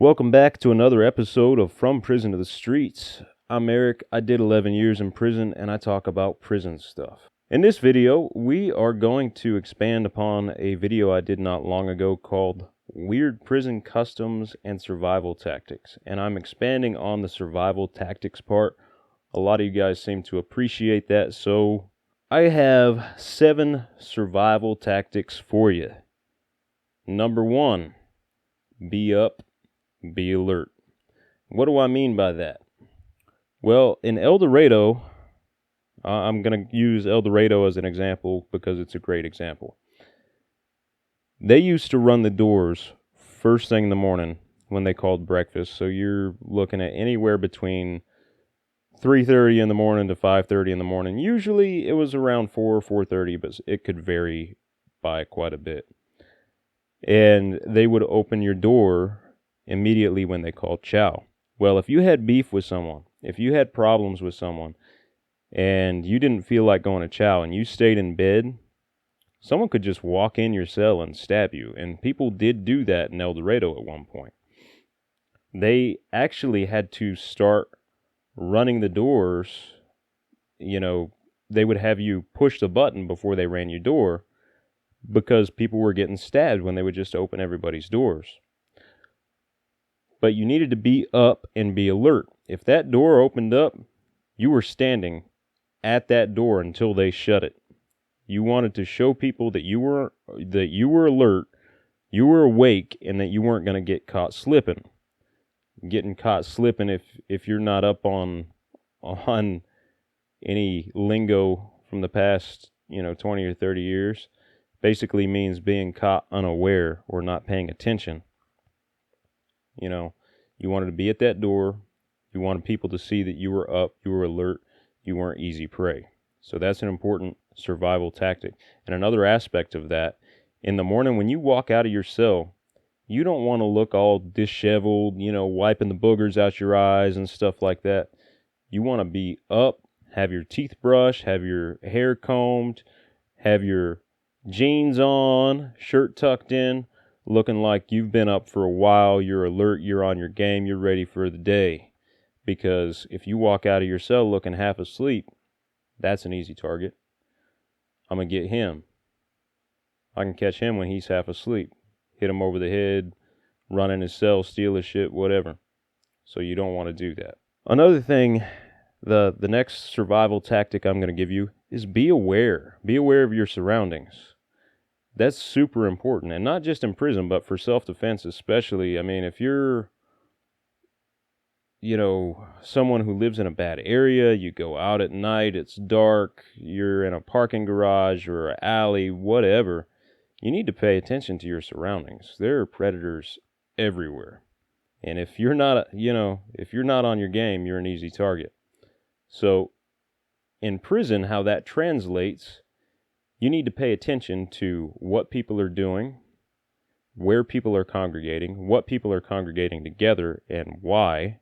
Welcome back to another episode of From Prison to the Streets. I'm Eric. I did 11 years in prison and I talk about prison stuff. In this video, we are going to expand upon a video I did not long ago called Weird Prison Customs and Survival Tactics. And I'm expanding on the survival tactics part. A lot of you guys seem to appreciate that, so I have 7 survival tactics for you. Number 1, be up. Be alert. What do I mean by that? Well, in El Dorado, I'm going to use El Dorado as an example because it's a great example. They used to run the doors first thing in the morning when they called breakfast. So you're looking at anywhere between 3:30 in the morning to 5:30 in the morning. Usually it was around 4:30, but it could vary by quite a bit. And they would open your door immediately when they called chow. Well, if you had beef with someone, if you had problems with someone, and you didn't feel like going to chow and you stayed in bed, someone could just walk in your cell and stab you. And people did do that in El Dorado at one point. They actually had to start running the doors. They would have you push the button before they ran your door because people were getting stabbed when they would just open everybody's doors. But you needed to be up and be alert. If that door opened up, you were standing at that door until they shut it. You wanted to show people that you were alert, you were awake, and that you weren't going to get caught slipping. Getting caught slipping, if you're not up on any lingo from the past, 20 or 30 years, basically means being caught unaware or not paying attention. You wanted to be at that door. You wanted people to see that you were up, you were alert, you weren't easy prey. So that's an important survival tactic. And another aspect of that, in the morning when you walk out of your cell, you don't want to look all disheveled, wiping the boogers out your eyes and stuff like that. You want to be up, have your teeth brushed, have your hair combed, have your jeans on, shirt tucked in, looking like you've been up for a while, you're alert, you're on your game, you're ready for the day. Because if you walk out of your cell looking half asleep, that's an easy target. I'm going to get him. I can catch him when he's half asleep. Hit him over the head, run in his cell, steal his shit, whatever. So you don't want to do that. Another thing, the next survival tactic I'm going to give you is be aware. Be aware of your surroundings. That's super important, and not just in prison, but for self-defense especially. I mean, if you're, someone who lives in a bad area, you go out at night, it's dark, you're in a parking garage or an alley, whatever, you need to pay attention to your surroundings. There are predators everywhere. And if you're not, if you're not on your game, you're an easy target. So in prison, how that translates, you need to pay attention to what people are doing, where people are congregating, what people are congregating together, and why.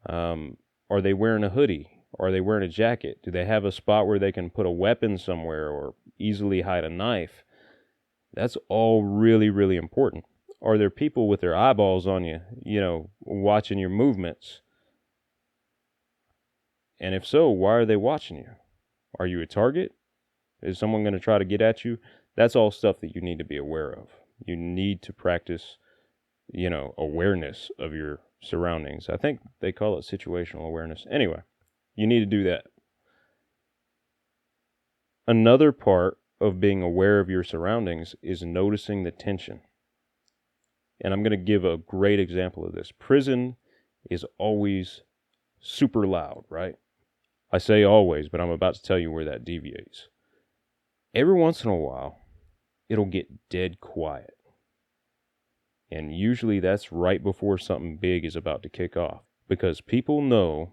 Are they wearing a hoodie? Are they wearing a jacket? Do they have a spot where they can put a weapon somewhere or easily hide a knife? That's all really, really important. Are there people with their eyeballs on you, watching your movements? And if so, why are they watching you? Are you a target? Is someone going to try to get at you? That's all stuff that you need to be aware of. You need to practice, awareness of your surroundings. I think they call it situational awareness. Anyway, you need to do that. Another part of being aware of your surroundings is noticing the tension. And I'm going to give a great example of this. Prison is always super loud, right? I say always, but I'm about to tell you where that deviates. Every once in a while, it'll get dead quiet. And usually that's right before something big is about to kick off. Because people know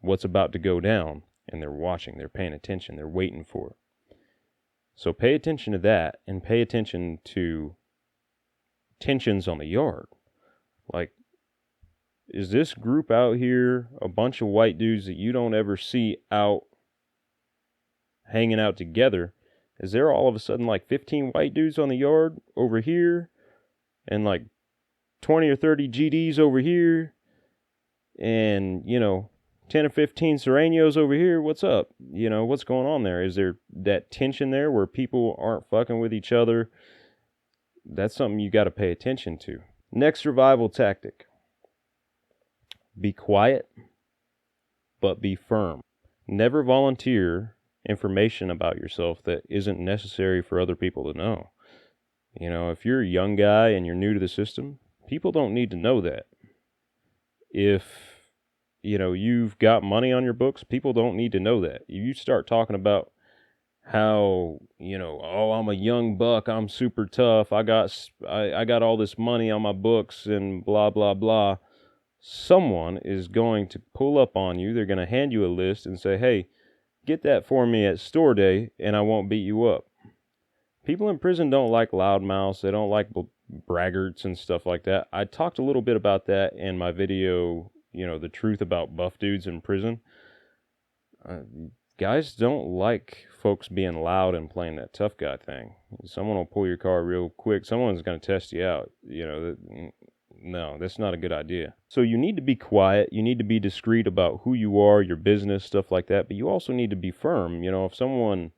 what's about to go down, and they're watching, they're paying attention, they're waiting for it. So pay attention to that, and pay attention to tensions on the yard. Like, is this group out here a bunch of white dudes that you don't ever see out hanging out together? Is there all of a sudden like 15 white dudes on the yard over here and like 20 or 30 GDs over here and, 10 or 15 Serranos over here. What's up? What's going on there? Is there that tension there where people aren't fucking with each other? That's something you got to pay attention to. Next survival tactic. Be quiet, but be firm. Never volunteer information about yourself that isn't necessary for other people to know. If you're a young guy and you're new to the system, people don't need to know that. If, you've got money on your books, people don't need to know that. You start talking about how, oh, I'm a young buck, I'm super tough, I got all this money on my books and blah, blah, blah. Someone is going to pull up on you. They're going to hand you a list and say, hey, get that for me at store day and I won't beat you up. People in prison don't like loudmouths. They don't like braggarts and stuff like that. I talked a little bit about that in my video, the truth about buff dudes in prison. Guys don't like folks being loud and playing that tough guy thing. Someone will pull your car real quick. Someone's going to test you out. No, that's not a good idea. So you need to be quiet. You need to be discreet about who you are, your business, stuff like that. But you also need to be firm. If someone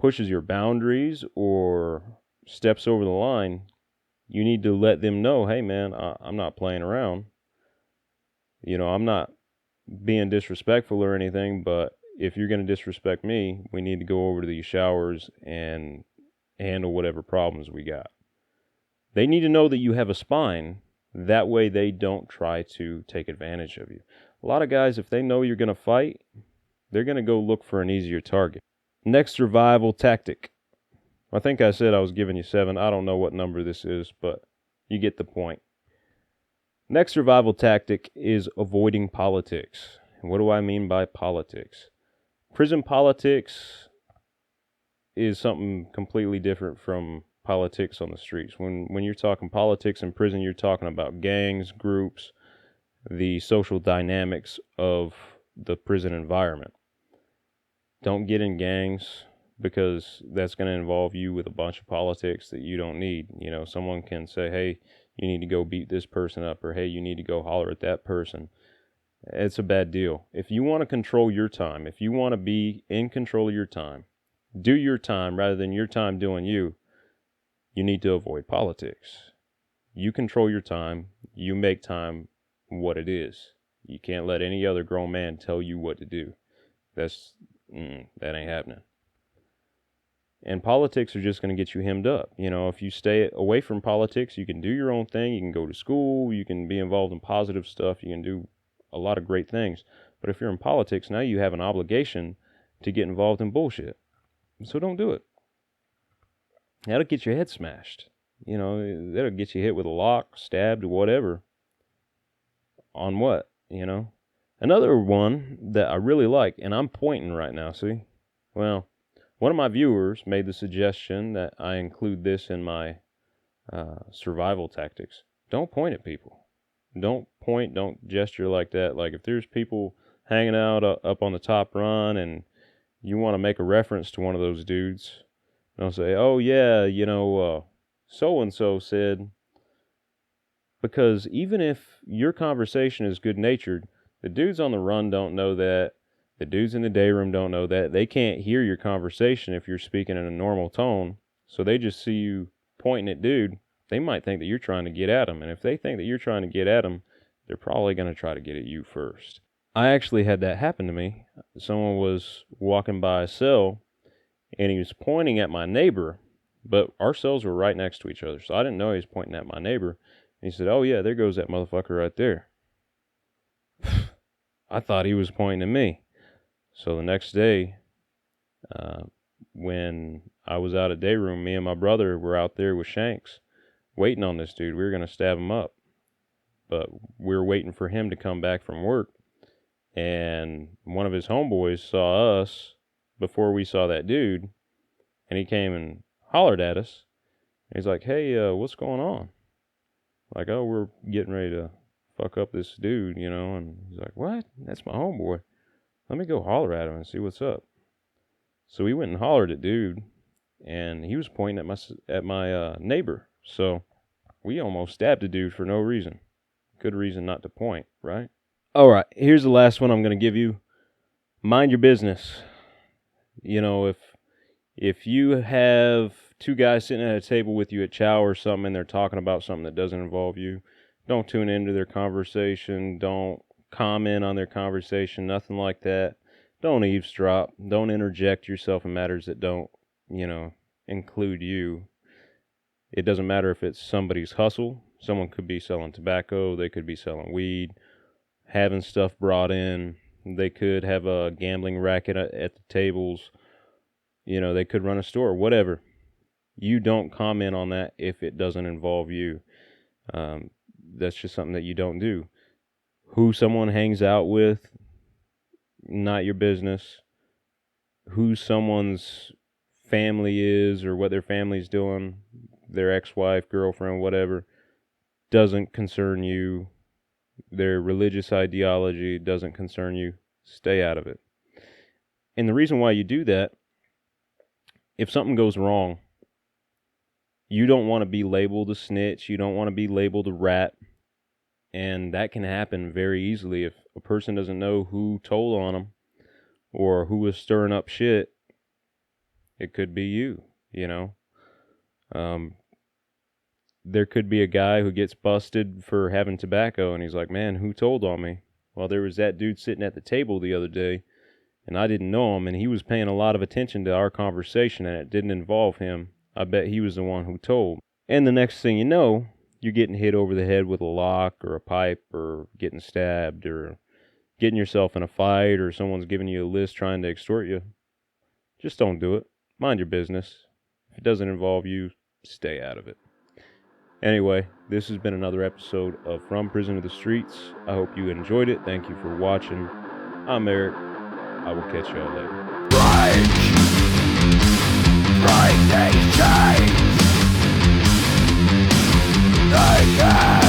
pushes your boundaries or steps over the line, you need to let them know, hey, man, I'm not playing around. I'm not being disrespectful or anything, but if you're going to disrespect me, we need to go over to these showers and handle whatever problems we got. They need to know that you have a spine. That way they don't try to take advantage of you. A lot of guys, if they know you're going to fight, they're going to go look for an easier target. Next survival tactic. I think I said I was giving you 7. I don't know what number this is, but you get the point. Next survival tactic is avoiding politics. And what do I mean by politics? Prison politics is something completely different from politics on the streets. When you're talking politics in prison, you're talking about gangs, groups, the social dynamics of the prison environment. Don't get in gangs because that's going to involve you with a bunch of politics that you don't need. Someone can say, hey, you need to go beat this person up, or hey, you need to go holler at that person. It's a bad deal. If you want to control your time, if you want to be in control of your time, do your time rather than your time doing you, you need to avoid politics. You control your time. You make time what it is. You can't let any other grown man tell you what to do. That ain't happening. And politics are just going to get you hemmed up. If you stay away from politics, you can do your own thing. You can go to school. You can be involved in positive stuff. You can do a lot of great things. But if you're in politics, now you have an obligation to get involved in bullshit. So don't do it. That'll get your head smashed. That'll get you hit with a lock, stabbed, or whatever. On what? Another one that I really like, and I'm pointing right now, see? Well, one of my viewers made the suggestion that I include this in my survival tactics. Don't point at people. Don't point, don't gesture like that. Like if there's people hanging out up on the top run and you want to make a reference to one of those dudes, don't say, oh yeah, so-and-so said, because even if your conversation is good-natured, the dudes on the run don't know that. The dudes in the day room don't know that. They can't hear your conversation if you're speaking in a normal tone, so they just see you pointing at dude. They might think that you're trying to get at them, and if they think that you're trying to get at them, they're probably going to try to get at you first. I actually had that happen to me. Someone was walking by a cell, and he was pointing at my neighbor, but our cells were right next to each other, so I didn't know he was pointing at my neighbor. And he said, oh yeah, there goes that motherfucker right there. I thought he was pointing at me. So the next day, when I was out of day room, me and my brother were out there with Shanks, waiting on this dude. We were going to stab him up, but we were waiting for him to come back from work. And one of his homeboys saw us before we saw that dude, and he came and hollered at us. He's like, hey, what's going on? Like, oh, we're getting ready to fuck up this dude, and he's like, what? That's my homeboy. Let me go holler at him and see what's up. So we went and hollered at dude, and he was pointing at my neighbor. So We almost stabbed a dude for no reason. Good reason not to point, right? All right, here's the last one I'm going to give you. Mind your business. You know, if you have two guys sitting at a table with you at chow or something and they're talking about something that doesn't involve you, don't tune into their conversation. Don't comment on their conversation, nothing like that. Don't eavesdrop. Don't interject yourself in matters that don't, include you. It doesn't matter if it's somebody's hustle. Someone could be selling tobacco. They could be selling weed, having stuff brought in. They could have a gambling racket at the tables. They could run a store, whatever. You don't comment on that if it doesn't involve you. That's just something that you don't do. Who someone hangs out with, not your business. Who someone's family is or what their family's doing, their ex-wife, girlfriend, whatever, doesn't concern you. Their religious ideology doesn't concern you. Stay out of it. And the reason why you do that, if something goes wrong, you don't want to be labeled a snitch. You don't want to be labeled a rat. And that can happen very easily if a person doesn't know who told on them or who was stirring up shit. It could be you, There could be a guy who gets busted for having tobacco, and he's like, man, who told on me? Well, there was that dude sitting at the table the other day, and I didn't know him, and he was paying a lot of attention to our conversation, and it didn't involve him. I bet he was the one who told. And the next thing you know, you're getting hit over the head with a lock or a pipe or getting stabbed or getting yourself in a fight or someone's giving you a list trying to extort you. Just don't do it. Mind your business. If it doesn't involve you, stay out of it. Anyway, this has been another episode of From Prison to the Streets. I hope you enjoyed it. Thank you for watching. I'm Eric. I will catch y'all later. Break these chains. They can